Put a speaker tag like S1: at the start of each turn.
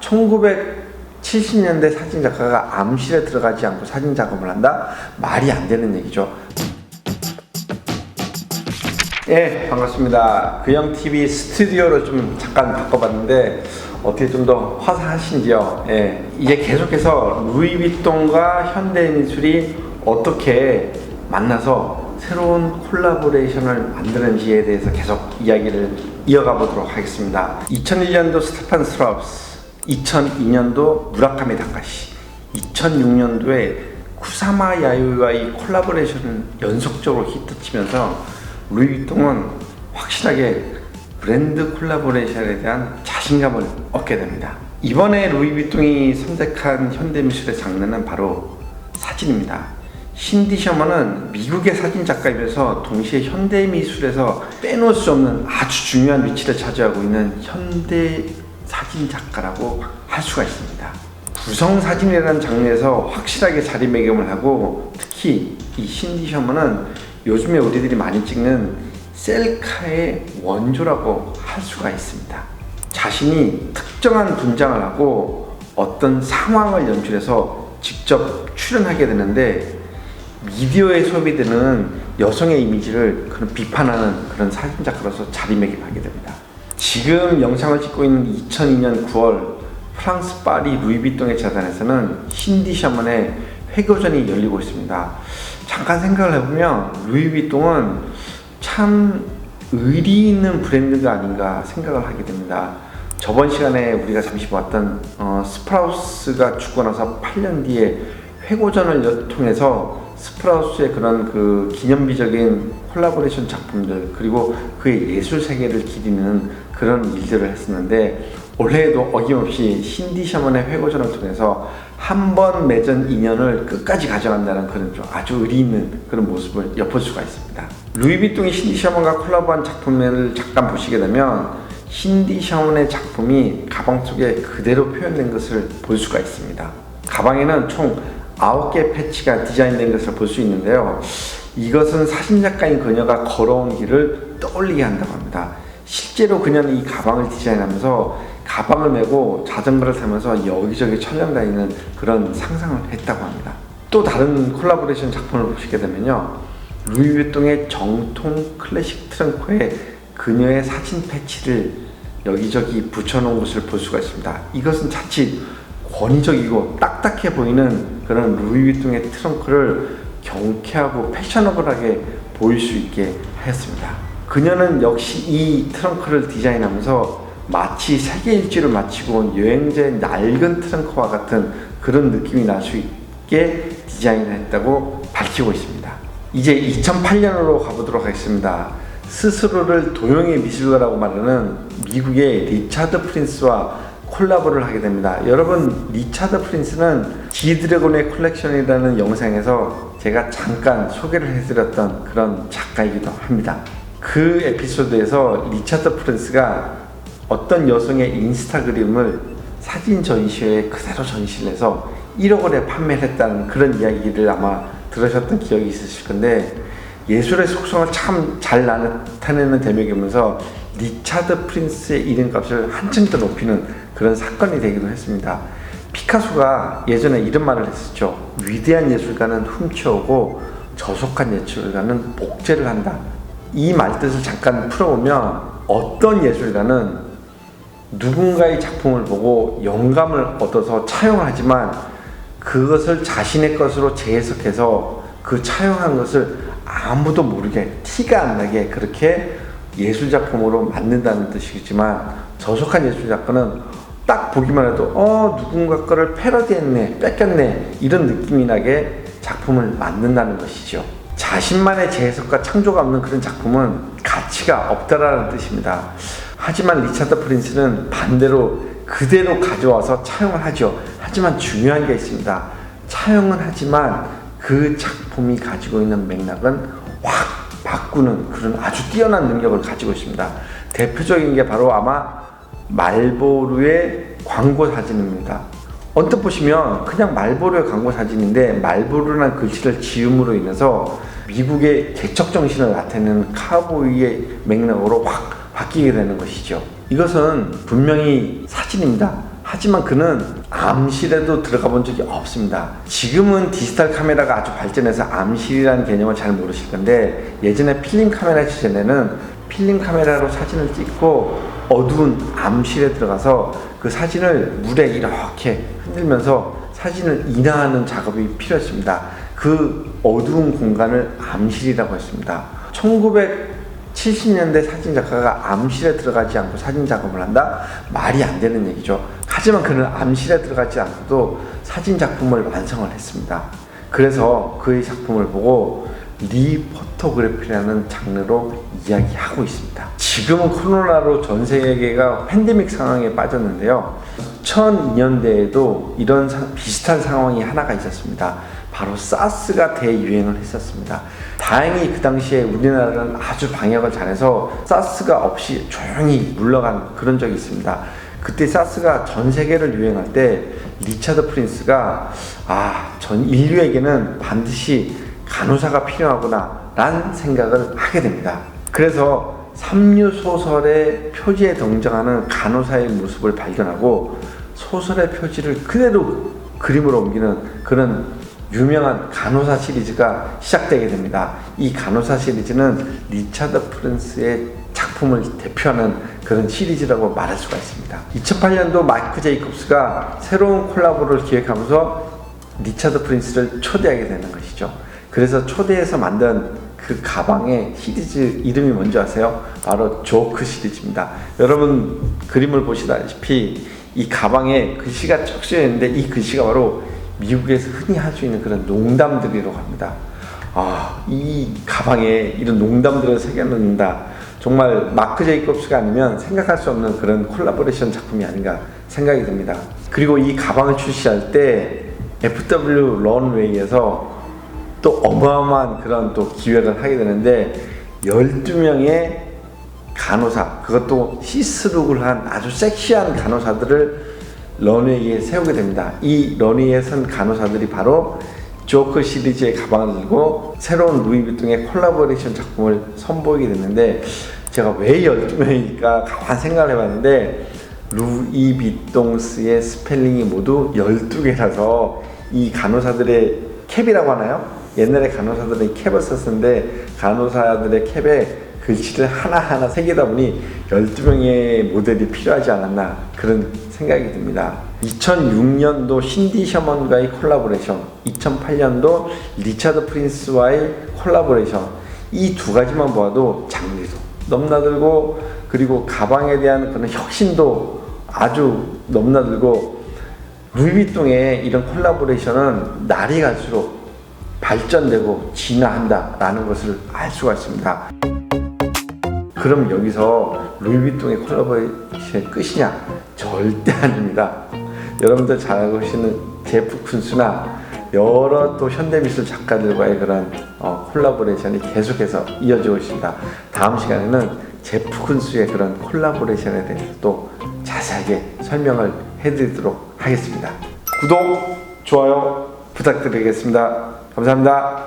S1: 1970년대 사진작가가 암실에 들어가지 않고 사진 작업을 한다? 말이 안 되는 얘기죠. 예, 반갑습니다. 그영TV 스튜디오로 좀 잠깐 바꿔봤는데 어떻게 좀 더 화사하신지요? 예, 이제 계속해서 루이비통과 현대미술이 어떻게 만나서 새로운 콜라보레이션을 만드는지에 대해서 계속 이야기를 이어가 보도록 하겠습니다. 2001년도 스테판 스트라우스, 2002년도 무라카미 다카시, 2006년도에 쿠사마 야요이와의 콜라보레이션을 연속적으로 히트치면서 루이비통은 확실하게 브랜드 콜라보레이션에 대한 자신감을 얻게 됩니다. 이번에 루이비통이 선택한 현대미술의 장르는 바로 사진입니다. 신디 셔먼은 미국의 사진작가이면서 동시에 현대미술에서 빼놓을 수 없는 아주 중요한 위치를 차지하고 있는 현대 사진작가라고 할 수가 있습니다. 구성사진이라는 장르에서 확실하게 자리매김을 하고, 특히 이 신디 셔먼은 요즘에 우리들이 많이 찍는 셀카의 원조라고 할 수가 있습니다. 자신이 특정한 분장을 하고 어떤 상황을 연출해서 직접 출연하게 되는데, 미디어에 소비되는 여성의 이미지를 그런 비판하는 그런 사진작가로서 자리매김하게 됩니다. 지금 영상을 찍고 있는 2002년 9월 프랑스 파리 루이비통의 재단에서는 신디 셔먼의 회고전이 열리고 있습니다. 잠깐 생각을 해보면 루이비통은 참 의리 있는 브랜드가 아닌가 생각을 하게 됩니다. 저번 시간에 우리가 잠시 봤던 스프라우스가 죽고 나서 8년 뒤에 회고전을 통해서 스프라우스의 그런 그 기념비적인 콜라보레이션 작품들, 그리고 그의 예술 세계를 기리는 그런 일들을 했었는데, 올해에도 어김없이 신디 셔먼의 회고전을 통해서 한 번 맺은 인연을 끝까지 가져간다는 그런 좀 아주 의리 있는 그런 모습을 엿볼 수가 있습니다. 루이비통이 신디 셔먼과 콜라보한 작품을 잠깐 보시게 되면 신디 셔먼의 작품이 가방 속에 그대로 표현된 것을 볼 수가 있습니다. 가방에는 총 9개의 패치가 디자인된 것을 볼 수 있는데요. 이것은 사진작가인 그녀가 걸어온 길을 떠올리게 한다고 합니다. 실제로 그녀는 이 가방을 디자인하면서 가방을 메고 자전거를 타면서 여기저기 촬영 다니는 그런 상상을 했다고 합니다. 또 다른 콜라보레이션 작품을 보시게 되면요, 루이비통의 정통 클래식 트렁크에 그녀의 사진 패치를 여기저기 붙여놓은 것을 볼 수가 있습니다. 이것은 자칫 권위적이고 딱딱해 보이는 그런 루이비통의 트렁크를 경쾌하고 패셔너블하게 보일 수 있게 했습니다. 그녀는 역시 이 트렁크를 디자인하면서 마치 세계 일주를 마치고 온 여행자의 낡은 트렁크와 같은 그런 느낌이 날 수 있게 디자인을 했다고 밝히고 있습니다. 이제 2008년으로 가보도록 하겠습니다. 스스로를 도형의 미술가라고 말하는 미국의 리차드 프린스와 콜라보를 하게 됩니다. 여러분, 리차드 프린스는 G드래곤의 컬렉션이라는 영상에서 제가 잠깐 소개를 해드렸던 그런 작가이기도 합니다. 그 에피소드에서 리차드 프린스가 어떤 여성의 인스타그램을 사진 전시회에 그대로 전시를 해서 1억 원에 판매를 했다는 그런 이야기를 아마 들으셨던 기억이 있으실 건데, 예술의 속성을 참 잘 나타내는 대목이면서 리차드 프린스의 이름값을 한층 더 높이는 그런 사건이 되기도 했습니다. 피카소가 예전에 이런 말을 했었죠. 위대한 예술가는 훔쳐오고 저속한 예술가는 복제를 한다. 이 말뜻을 잠깐 풀어보면, 어떤 예술가는 누군가의 작품을 보고 영감을 얻어서 차용을 하지만 그것을 자신의 것으로 재해석해서 그 차용한 것을 아무도 모르게, 티가 안 나게 그렇게 예술작품으로 만든다는 뜻이겠지만, 저속한 예술작가는 딱 보기만 해도 누군가 거를 패러디했네, 뺏겼네, 이런 느낌이 나게 작품을 만든다는 것이죠. 자신만의 재해석과 창조가 없는 그런 작품은 가치가 없다라는 뜻입니다. 하지만 리차드 프린스는 반대로 그대로 가져와서 차용을 하죠. 하지만 중요한 게 있습니다. 차용은 하지만 그 작품이 가지고 있는 맥락은 확 바꾸는 그런 아주 뛰어난 능력을 가지고 있습니다. 대표적인 게 바로 아마 말보루의 광고 사진입니다. 언뜻 보시면 그냥 말보루의 광고 사진인데, 말보루라는 글씨를 지음으로 인해서 미국의 개척 정신을 나타내는 카우보이의 맥락으로 확 바뀌게 되는 것이죠. 이것은 분명히 사진입니다. 하지만 그는 암실에도 들어가 본 적이 없습니다. 지금은 디지털 카메라가 아주 발전해서 암실이라는 개념을 잘 모르실 건데, 예전에 필름 카메라 시절에는 필름 카메라로 사진을 찍고 어두운 암실에 들어가서 그 사진을 물에 이렇게 흔들면서 사진을 인화하는 작업이 필요했습니다. 그 어두운 공간을 암실이라고 했습니다. 1970년대 사진작가가 암실에 들어가지 않고 사진 작업을 한다? 말이 안 되는 얘기죠. 하지만 그는 암실에 들어가지 않고도 사진 작품을 완성을 했습니다. 그래서 그의 작품을 보고 리포토그래피라는 장르로 이야기하고 있습니다. 지금은 코로나로 전 세계가 팬데믹 상황에 빠졌는데요. 2002년대에도 이런 비슷한 상황이 하나가 있었습니다. 바로 사스가 대유행을 했었습니다. 다행히 그 당시에 우리나라는 아주 방역을 잘해서 사스가 없이 조용히 물러간 그런 적이 있습니다. 그때 사스가 전 세계를 유행할 때 리차드 프린스가 전 인류에게는 반드시 간호사가 필요하구나 라는 생각을 하게 됩니다. 그래서 삼류 소설의 표지에 등장하는 간호사의 모습을 발견하고 소설의 표지를 그대로 그림으로 옮기는 그런 유명한 간호사 시리즈가 시작되게 됩니다. 이 간호사 시리즈는 리차드 프린스의 작품을 대표하는 그런 시리즈라고 말할 수가 있습니다. 2008년도 마이크 제이콥스가 새로운 콜라보를 기획하면서 리차드 프린스를 초대하게 되는 것이죠. 그래서 초대해서 만든 그 가방의 시리즈 이름이 뭔지 아세요? 바로 조크 시리즈입니다. 여러분 그림을 보시다시피 이 가방에 글씨가 쭉 쓰여 있는데 이 글씨가 바로 미국에서 흔히 할 수 있는 그런 농담들이라고 합니다. 이 가방에 이런 농담들을 새겨넣는다. 정말 마크 제이콥스가 아니면 생각할 수 없는 그런 콜라보레이션 작품이 아닌가 생각이 듭니다. 그리고 이 가방을 출시할 때 FW 런웨이에서 또 어마어마한 그런 또 기획을 하게 되는데 12명의 간호사, 그것도 시스룩을 한 아주 섹시한 간호사들을 런웨이에 세우게 됩니다. 이 런웨이에 선 간호사들이 바로 조크 시리즈의 가방을 들고 새로운 루이비통의 콜라보레이션 작품을 선보이게 됐는데, 제가 왜 12명일까 가만 생각을 해봤는데 루이비통스의 스펠링이 모두 12개라서 이 간호사들의 캡이라고 하나요? 옛날에 간호사들은 캡을 썼는데 간호사들의 캡에 글씨를 하나하나 새기다 보니 12명의 모델이 필요하지 않았나 그런 생각이 듭니다. 2006년도 신디 셔먼과의 콜라보레이션, 2008년도 리차드 프린스와의 콜라보레이션, 이 두 가지만 보아도 장르도 넘나들고 그리고 가방에 대한 그런 혁신도 아주 넘나들고, 루이비통의 이런 콜라보레이션은 날이 갈수록 발전되고 진화한다 라는 것을 알 수가 있습니다. 그럼 여기서 루이비통의 콜라보레이션의 끝이냐? 절대 아닙니다. 여러분들 잘 알고 계시는 제프 쿤스나 여러 또 현대미술 작가들과의 그런 콜라보레이션이 계속해서 이어지고 있습니다. 다음 시간에는 제프 쿤스의 그런 콜라보레이션에 대해서 또 자세하게 설명을 해드리도록 하겠습니다. 구독, 좋아요 부탁드리겠습니다. 감사합니다.